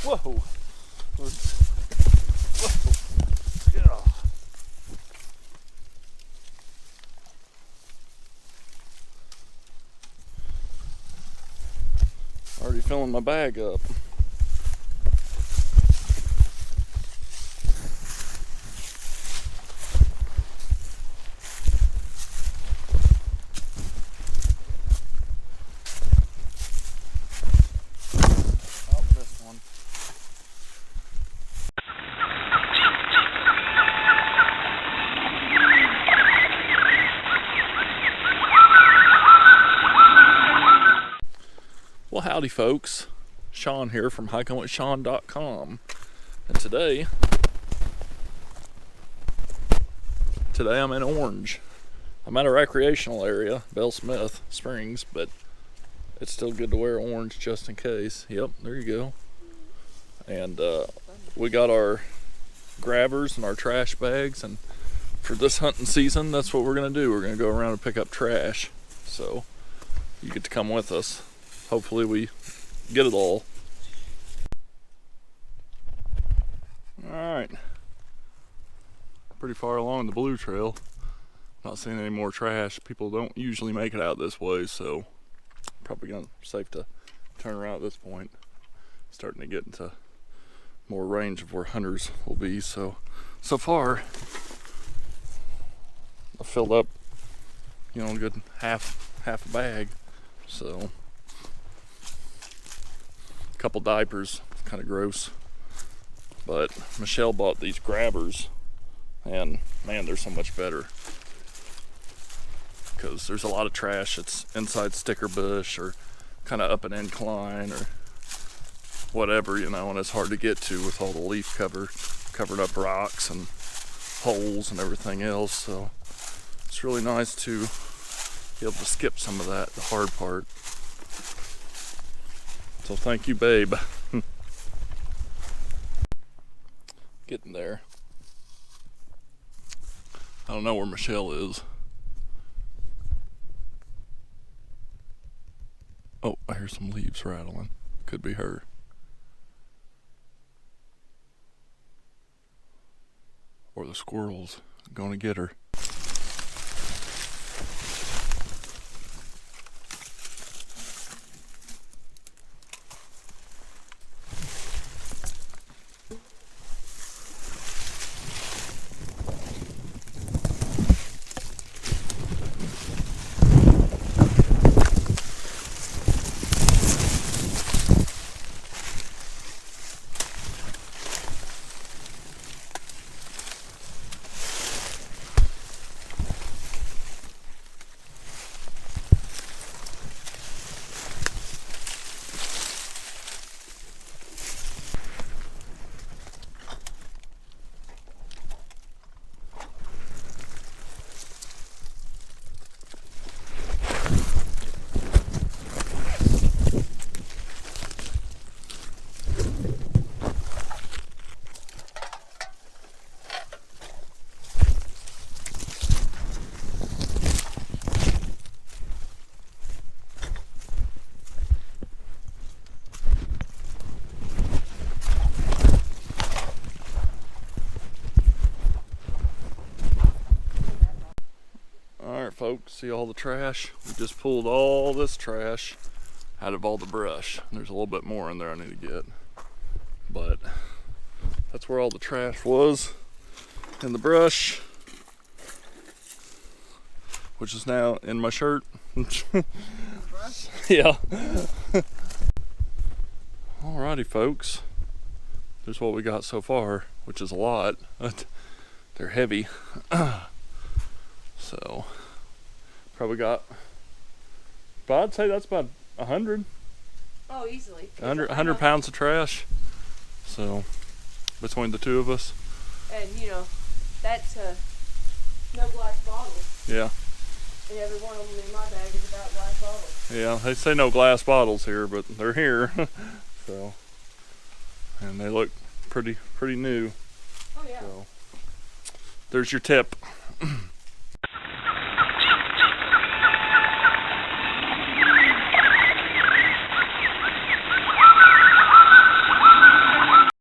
Whoa. Whoa. Yeah. Already filling my bag up. Well, howdy folks, Shawn here from hikingwithshawn.com, and today I'm in Orange. I'm at a recreational area, Bell Smith Springs, but it's still good to wear orange just in case. Yep, there you go. And we got our grabbers and our trash bags, and for this hunting season, that's what we're gonna do. We're gonna go around and pick up trash, so you get to come with us. Hopefully we get it all. Alright. Pretty far along the blue trail. Not seeing any more trash. People don't usually make it out this way, so probably gonna safe to turn around at this point. Starting to get into more range of where hunters will be. So far I filled up, a good half a bag. So couple diapers, kind of gross, but Michelle bought these grabbers, and man, they're so much better because there's a lot of trash that's inside sticker bush or kind of up an incline or whatever, and it's hard to get to with all the leaf covered up rocks and holes and everything else. So it's really nice to be able to skip some of that, the hard part. So thank you, babe. Getting there. I don't know where Michelle is. Oh, I hear some leaves rattling. Could be her. Or the squirrels going to get her. Folks, see all the trash? We just pulled all this trash out of all the brush. There's a little bit more in there I need to get, but that's where all the trash was, in the brush, which is now in my shirt. Yeah. Alrighty folks, there's what we got so far, which is a lot, but they're heavy. So probably got, but I'd say that's about 100. Oh, easily. 100 pounds of trash. So between the two of us. And that's no glass bottles. Yeah. And every one of them in my bag is about glass bottles. Yeah, they say no glass bottles here, but they're here. So, and they look pretty new. Oh yeah. So there's your tip.